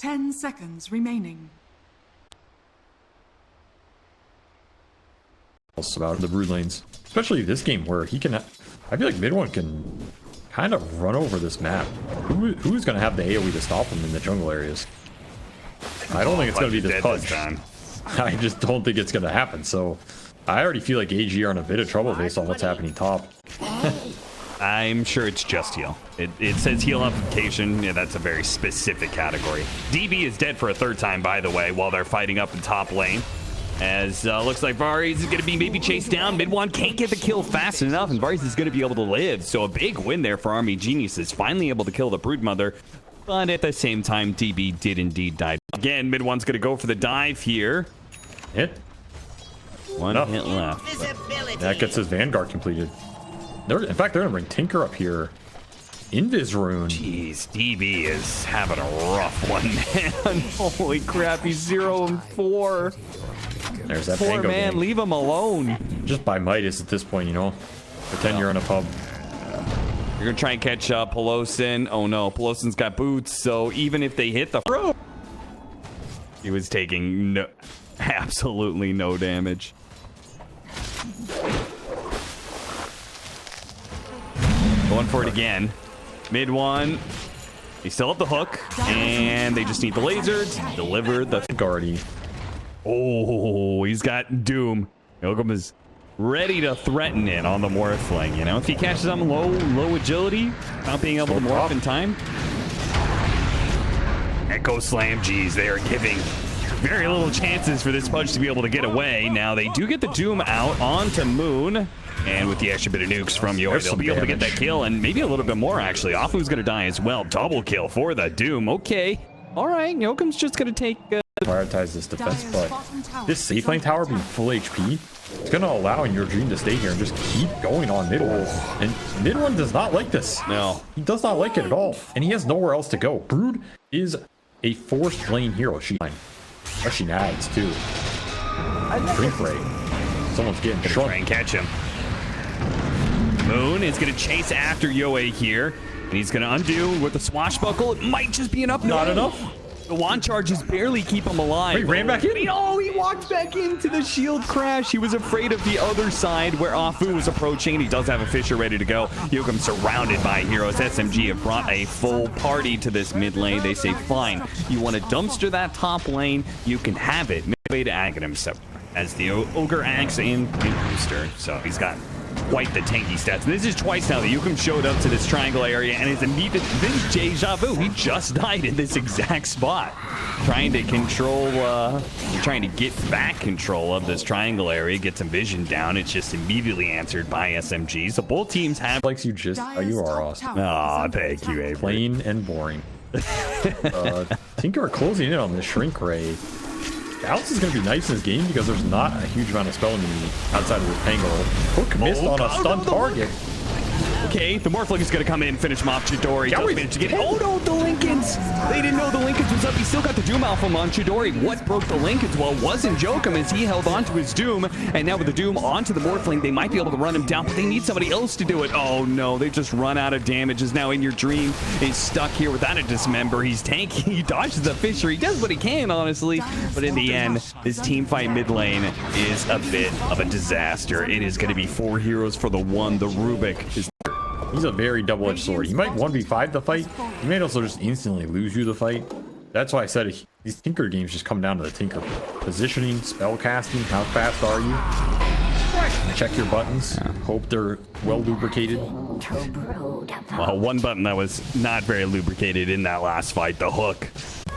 10 seconds remaining. About the brood lanes, especially this game where he can. I feel like mid1 can kind of run over this map. Who's going to have the AoE to stop him in the jungle areas? I don't think it's going to be this Pudge. I just don't think it's going to happen. So I already feel like AG are in a bit of trouble based on what's happening top. I'm sure it's just heal. It says heal amplification. Yeah, that's a very specific category. DB is dead for a third time, by the way, while they're fighting up in top lane. As looks like Varys is going to be maybe chased down. Mid1 can't get the kill fast enough, and Varys is going to be able to live. So a big win there for Army Geniuses, finally able to kill the Broodmother. But at the same time, DB did indeed die. Again, Mid1's going to go for the dive here. Hit. One hit left. That gets his Vanguard completed. In fact, they're going to bring Tinker up here. Invis rune. Jeez, DB is having a rough one, man. Holy crap, he's 0 and 4. There's that poor man, gang. leave him alone. Just by Midas at this point, you know. Pretend you're in a pub. You're gonna try and catch up Pelosin. Oh no, Pelosin's got boots, so even if they hit the rope, he was taking absolutely no damage. Going for it again. Mid1. They still have the hook, and they just need the laser to deliver the Guardy. Oh, he's got Doom. Yokum is ready to threaten it on the Morphling. You know, if he catches him low agility, not being able to morph in time. Echo Slam, geez, they are giving very little chances for this Pudge to be able to get away. Now they do get the Doom out onto Moon. And with the extra bit of nukes from Yeik, they'll be able to get that kill, and maybe a little bit more, actually. Afu's going to die as well. Double kill for the Doom. Okay. All right, Yokum's just going to take... prioritize this defense, but this safe lane tower being full HP, it's going to allow in your dream to stay here and just keep going on mid-1. And mid-1 does not like this. No. He does not like it at all. And he has nowhere else to go. Brood is a forced lane hero. She nags, too. Drink rate. Someone's getting shrunk. Try and catch him. Moon is going to chase after Yeik here, and he's going to undo with the swashbuckle. It might just be enough. Not enough. The wand charges barely keep him alive. He ran back in? Oh, he walked back into the shield crash. He was afraid of the other side where Afu was approaching, and he does have a Fisher ready to go. Yokum surrounded by heroes. SMG have brought a full party to this mid lane. They say, fine, you want to dumpster that top lane, you can have it. Midway to Aghanim as the Ogre acts in booster. So he's got quite the tanky stats. And this is twice now that Yokum showed up to this triangle area, and it's immediate deja vu. He just died in this exact spot. Trying to control, trying to get back control of this triangle area, get some vision down. It's just immediately answered by SMG. So both teams have... Likes you just... Oh, you are awesome. Oh, thank you, Avery. Plain and boring. Tinker closing in on this Shrink Ray. Bounce is going to be nice in this game because there's not a huge amount of spell immunity outside of this Tangle. Hook missed on a stun target. Okay, the Morphling is going to come in, finish him off. Chidori does manage to get... Oh no, the Lincolns! They didn't know the Lincolns was up. He still got the Doom Alpha on Chidori. What broke the Lincolns? Well, it wasn't Jokum as he held on to his Doom. And now with the Doom onto the Morphling, they might be able to run him down, but they need somebody else to do it. Oh no, they just run out of damage. Is now in your dream. He's stuck here without a dismember. He's tanky. He dodges the Fisher. He does what he can, honestly. But in the end, this team fight mid lane is a bit of a disaster. It is going to be 4 heroes for the 1. The Rubik is... He's a very double-edged sword. He might 1v5 the fight. He might also just instantly lose you the fight. That's why I said these Tinker games just come down to the Tinker. Positioning, spell casting, how fast are you? Check your buttons. Hope they're well lubricated. Well, one button that was not very lubricated in that last fight, the hook.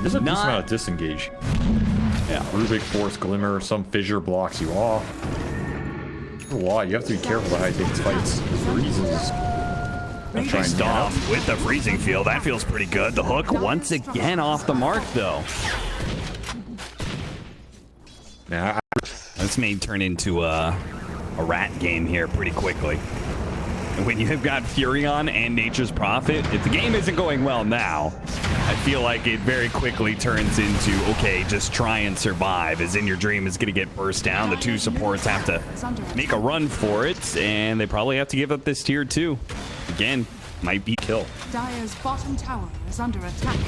There's a decent amount of disengage. Yeah. Rubik, Force, Glimmer, some fissure blocks you off. Wow, you have to be careful about how you take these fights. Freezes. Nice off with the freezing field. That feels pretty good. The hook once again off the mark, though. Now, this may turn into a rat game here pretty quickly. And when you've got Furion and Nature's Prophet, if the game isn't going well now, I feel like it very quickly turns into, okay, just try and survive, as In Your Dream is going to get burst down. The 2 supports have to make a run for it, and they probably have to give up this tier 2. Again, might be kill. Dire's bottom tower is under attack.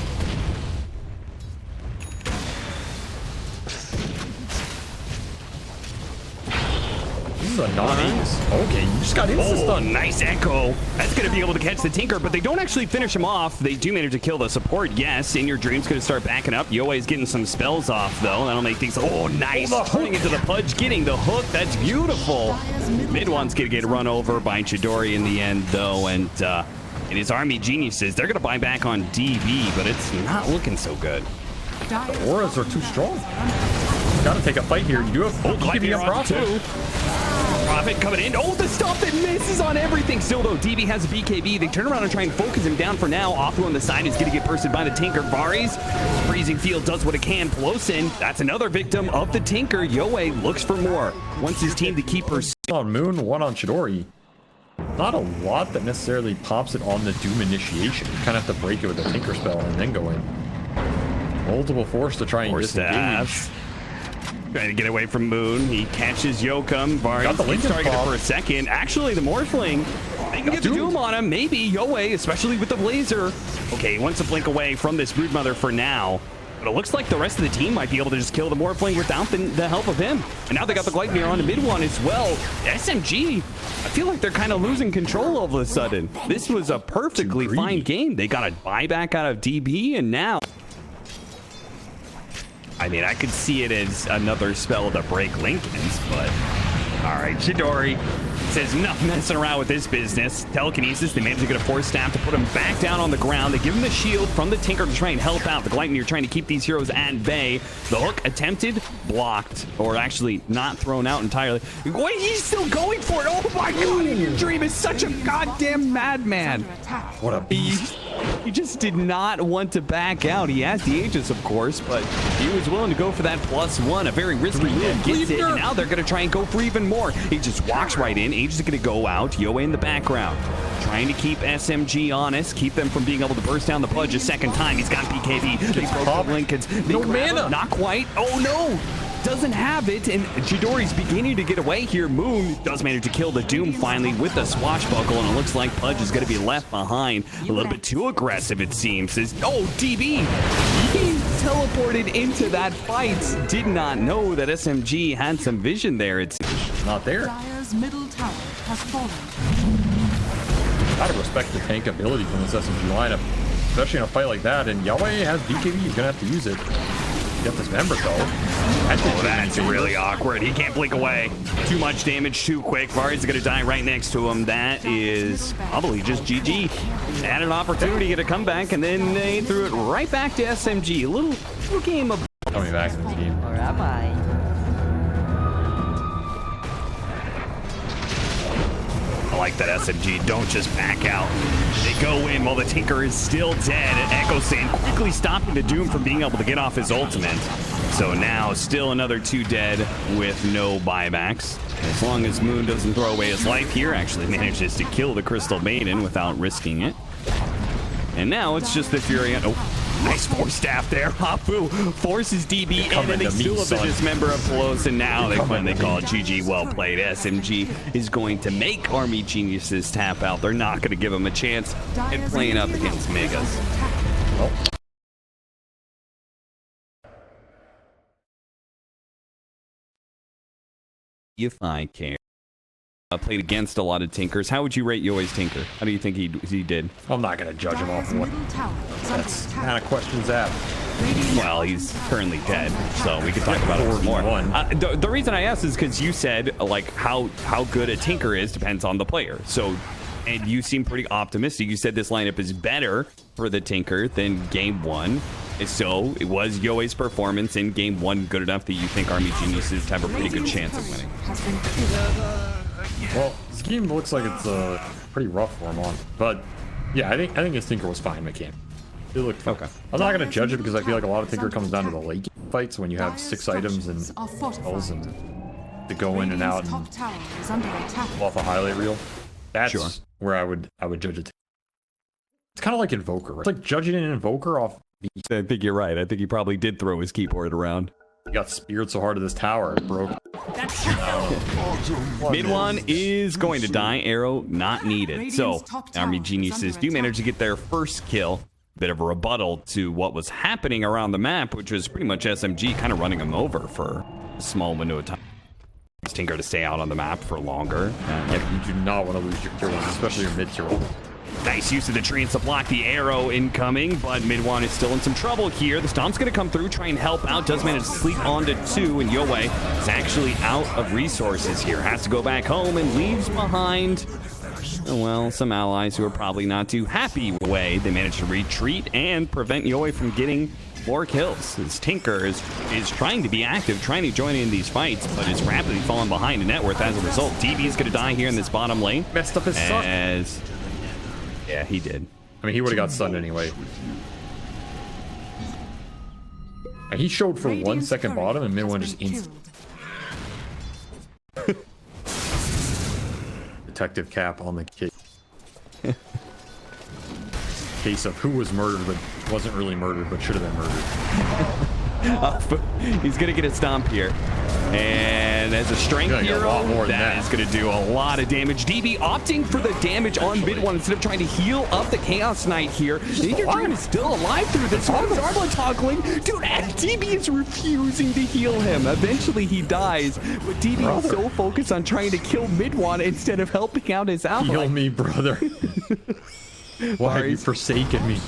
a non-ace. Okay, you just got insta-stun. Nice echo. That's going to be able to catch the Tinker, but they don't actually finish him off. They do manage to kill the support. Yes, In Your Dream's going to start backing up. Yoei's getting some spells off, though. That'll make things... Oh, nice. Turning into the Pudge, getting the hook. That's beautiful. Mid-one's going to get run over by Chidori in the end, though, and it is Army Geniuses. They're going to buy back on DB, but it's not looking so good. The auras are too strong. Gotta take a fight here. You do have BKB on Prophet. Prophet coming in. Oh, the stuff that misses on everything. Still, though, DB has a BKB. They turn around and try and focus him down for now. Afu on the side is going to get bursted by the Tinker. Vari's freezing field does what it can. Plosin, that's another victim of the Tinker. Yoei looks for more. Wants his team to keep her. On Moon, one on Chidori. Not a lot that necessarily pops it on the Doom initiation. You kind of have to break it with a Tinker spell and then go in. Multiple force to try and disengage. Trying to get away from Moon. He catches Yokum. Varys keeps targeted for a second. Actually, the Morphling, they can get the Doom on him. Maybe Yoei, especially with the Blazer. Okay, he wants to blink away from this Broodmother for now. But it looks like the rest of the team might be able to just kill the Morphling without the help of him. And now they got the Gleipnir on the mid one as well. SMG, I feel like they're kind of losing control all of a sudden. This was a perfectly fine game. They got a buyback out of DB, and now... I mean, I could see it as another spell to break Lincoln's, but... All right, Chidori says enough messing around with this business. Telekinesis, they manage to get a force staff to put him back down on the ground. They give him the shield from the Tinker to try and help out. The Gleipnir trying to keep these heroes at bay. The hook attempted, blocked, or actually not thrown out entirely. Wait, he's still going for it. Oh my God, In Your Dream is such a goddamn madman. What a beast. He just did not want to back out. He has the Aegis, of course, but he was willing to go for that +1. A very risky move. Gets it, and now they're going to try and go for even more. He just walks right in. Aegis is going to go out. Yoei in the background. Trying to keep SMG honest. Keep them from being able to burst down the Pudge a second time. He's got BKB. They broke the Lincolns. No mana. Not quite. Oh, no. Doesn't have it, and Chidori's beginning to get away here. Moon does manage to kill the Doom finally with the swashbuckle, and it looks like Pudge is going to be left behind. A little bit too aggressive, it seems. Oh, DB! He teleported into that fight. Did not know that SMG had some vision there. It's not there. Dire's middle tower has fallen. Gotta respect the tank ability from this SMG lineup, especially in a fight like that, and Yoei has BKB. He's going to have to use it. Get this member though. That's really awkward. He can't blink away. Too much damage too quick. Vari's gonna die right next to him. That is probably just GG. Had an opportunity to get a comeback, and then they threw it right back to SMG. A little game of coming back in this game. Or am I? I like that SMG. Don't just back out. They go in while the Tinker is still dead. Echo Sand quickly stopping the Doom from being able to get off his ultimate. So now still another 2 dead with no buybacks. As long as Moon doesn't throw away his life here, actually manages to kill the Crystal Maiden without risking it. And now it's just the Fury. Oh, nice force staff there. Hapu forces DB in, and they still have the dismember of Pelos, and now they finally call it GG. Well played. SMG is going to make Army Geniuses tap out. They're not going to give them a chance at playing up against Megas. Well. If I care. Played against a lot of Tinkers. How would you rate Yoei's Tinker? How do you think he did? I'm not going to judge him off of what that's kind of questions that. Well, he's currently dead, so we could talk about it more. The reason I asked is because you said like how good a Tinker is depends on the player. So, and you seem pretty optimistic. You said this lineup is better for the Tinker than game 1. So it was Yoei's performance in game 1 good enough that you think Army Geniuses have a pretty good chance of winning? Well, this game looks like it's pretty rough for him on, but yeah, I think his Tinker was fine mechanic. It looked fine. Okay. I'm not gonna judge it because I feel like a lot of Tinker comes down to the late game fights when you have 6 items and spells and to go in and out and off a highlight reel. That's where I would judge it. It's kind of like Invoker. Right? It's like judging an Invoker off. I think you're right. I think he probably did throw his keyboard around. He got speared so hard to this tower, it broke. Mid one is going to die. Arrow not needed. So Army Geniuses do manage to get their first kill. Bit of a rebuttal to what was happening around the map, which was pretty much SMG kind of running them over for a small window of time. Tinker to stay out on the map for longer. Yeah, you do not want to lose your tier 1s, especially your mid tier 1. Nice use of the treants to block the arrow incoming, but MidOne is still in some trouble here. The Stomp's going to come through, try and help out. Does manage to sleep onto 2, and Yoei is actually out of resources here. Has to go back home and leaves behind, well, some allies who are probably not too happy with the way they managed to retreat and prevent Yoei from getting more kills. His Tinker is trying to be active, trying to join in these fights, but is rapidly falling behind in net worth as a result. DB is going to die here in this bottom lane. Messed up his son. Yeah, he did. I mean, he would have got stunned anyway. And he showed for 1 second bottom, and MidOne just instant. Detective Cap on the case. Case of who was murdered but wasn't really murdered but should have been murdered. He's gonna get a stomp here, and as a strength hero, that is gonna do a lot of damage. DB opting for the damage on MidOne instead of trying to heal up the Chaos Knight here. Ninja Dragon is still alive through this one. Zarba toggling, dude. DB is refusing to heal him. Eventually he dies, but DB is so focused on trying to kill MidOne instead of helping out his ally. Heal me, brother. Why have you forsaken me?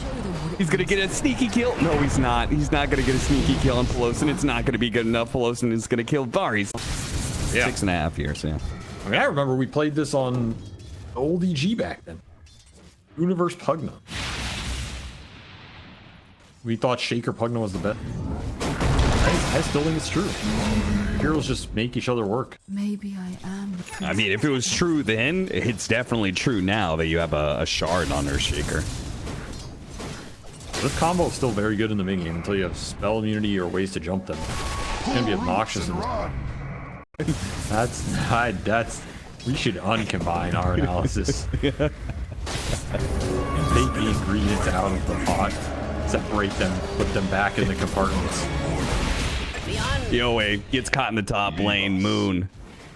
He's gonna get a sneaky kill. No, he's not. He's not gonna get a sneaky kill on Pelosin. It's not gonna be good enough. Pelosin is gonna kill Varys. Yeah. 6.5 years, yeah. I mean, I remember we played this on old EG back then. Universe Pugna. We thought Shaker Pugna was the best. I still think it's true. Heroes just make each other work. Maybe I am the prince. I mean, if it was true then, it's definitely true now that you have a shard on Earthshaker. This combo is still very good in the mid game until you have spell immunity or ways to jump them. It's gonna be obnoxious in this. That's we should uncombine our analysis. Take the ingredients out of the pot, separate them, put them back in the compartments. Yoei gets caught in the top lane. Moon,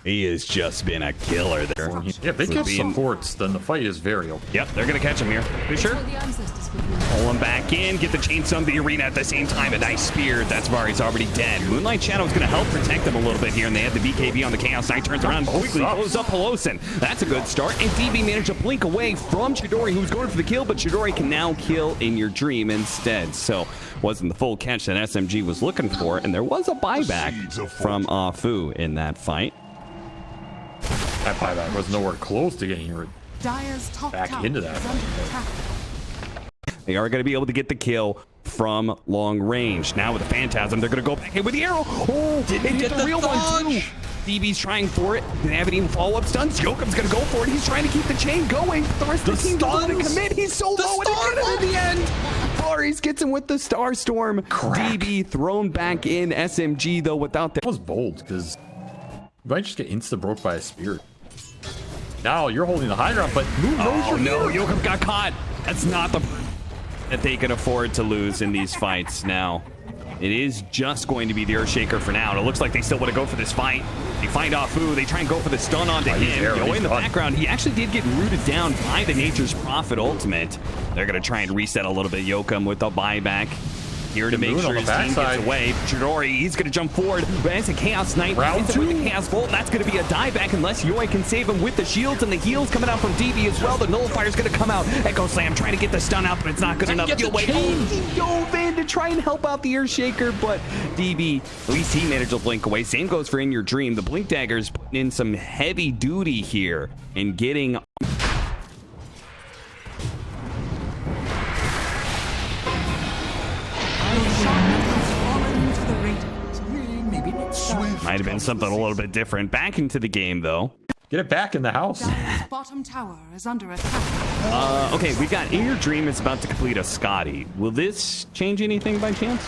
he has just been a killer there. Yeah, if they catch supports, then the fight is very open. Yep, they're gonna catch him here. Fisher, pull him back in, get the chainsaw of the arena at the same time. A nice spear. That's Vari's already dead. Moonlight Shadow is gonna help protect them a little bit here, and they have the BKB on the Chaos Knight. Turns around quickly, blows up Pelosin. That's a good start, and DB managed to blink away from Chidori, who was going for the kill, but Chidori can now kill in your dream instead. So wasn't the full catch that SMG was looking for, and there was a buyback from Afu in that fight. That buyback was nowhere close to getting your Dire's top back tower into that. is under attack. They are going to be able to get the kill from long range. Now with the Phantasm, they're going to go back in with the arrow. Oh, they get the real one too. DB's trying for it. They haven't even follow-up stuns. Yoakum's going to go for it. He's trying to keep the chain going. The rest of the team doesn't want to commit. He's so low and in the end. Varys gets him with the Star Storm. DB thrown back in. SMG though without that. That was bold because you might just get insta-broke by a spear. Now you're holding the high ground, but Moon knows you're no, Yoakum got caught. That's not the that they can afford to lose in these fights now. It is just going to be the Earthshaker for now. And it looks like they still want to go for this fight. They find Afu. They try and go for the stun onto him. Yoei in the background. He actually did get rooted down by the Nature's Prophet ultimate. They're going to try and reset a little bit. Yoakum with the buyback. Here to make sure his team gets away. Chidori, he's going to jump forward. But it's a Chaos Knight. With the Chaos Bolt. That's going to be a dieback unless Yoei can save him with the shields and the heals coming out from DB as well. The Nullifier's going to come out. Echo Slam trying to get the stun out, but it's not good enough. Yoei he dove in to try and help out the Earthshaker, but DB, at least he managed to blink away. Same goes for In Your Dream. The Blink Dagger's putting in some heavy duty here and getting... Might have been something a little bit different. Back into the game, though. Get it back in the house. Dire's bottom tower is under attack. Okay, we got In Your Dream is about to complete a Scotty. Will this change anything by chance?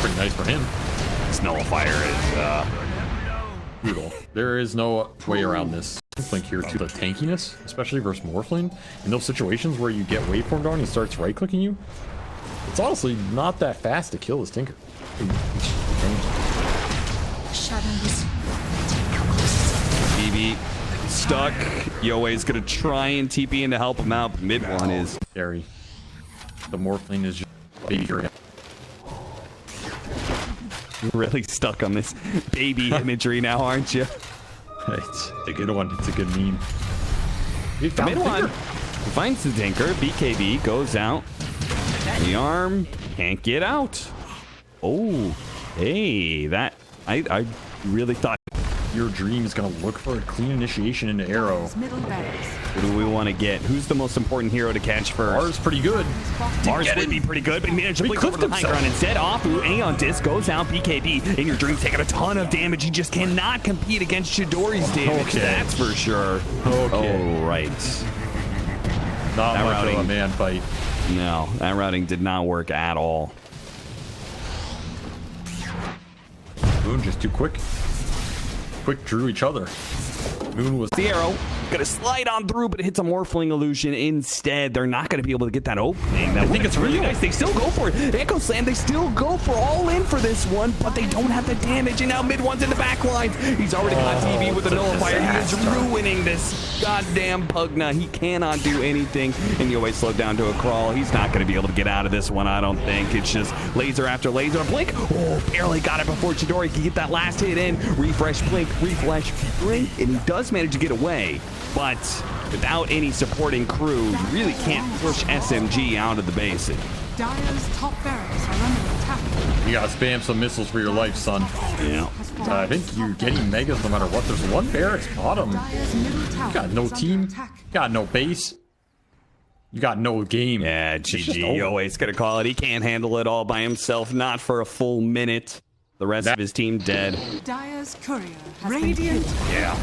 Pretty nice for him. This Nullifier is, brutal. There is no way around this. Link here to the tankiness, especially versus Morphling. In those situations where you get waveformed on, he starts right-clicking you. It's honestly not that fast to kill this Tinker. Shadows. DB stuck. Yoei's gonna try and TP in to help him out. MidOne is scary. The Morphling is just baby hero. You're really stuck on this baby imagery now, aren't you? It's a good one. It's a good meme. He The mid one finds the Tinker. BKB goes out. The arm can't get out. Oh, hey, that I really thought. Your dream is going to look for a clean initiation into arrow. Middle barracks. Who do we want to get? Who's the most important hero to catch first? R's pretty good. Mars would be pretty good, but he managed to blink over clipped the high himself. ground instead. Afu, Aeon Disc goes out. BKB in your dream taking a ton of damage. He just cannot compete against Chidori's damage. Okay. That's for sure. Okay. Oh, right. Not That much of a routing. man fight. No, that routing did not work at all. Moon just too quick. Quick drew each other. Moon was The arrow gonna slide on through, but it hits a Morphling illusion instead. They're not gonna be able to get that opening. I think it's really nice. They still go for it. Echo Slam, they still go for all in for this one, but they don't have the damage. And now mid one's in the back lines. He's already got TV with a nullifier. He is ruining this goddamn Pugna. He cannot do anything. And Yoei slowed down to a crawl. He's not gonna be able to get out of this one, I don't think. It's just laser after laser. Blink. Oh, barely got it before Chidori could get that last hit in. Refresh, blink, refresh, blink, and he does manage to get away. But without any supporting crew, you really can't push SMG out of the basin. Dire's top barracks are under attack. You gotta spam some missiles for your life, son. Yeah. I think you're getting megas no matter what. There's one barracks bottom. Dire's middle tower You got no is under team. attack. You got no base. You got no game. Yeah, It's just GG. over. Yoei's gonna call it. He can't handle it all by himself, not for a full minute. The rest of his team dead. Dire's courier has been killed. Yeah.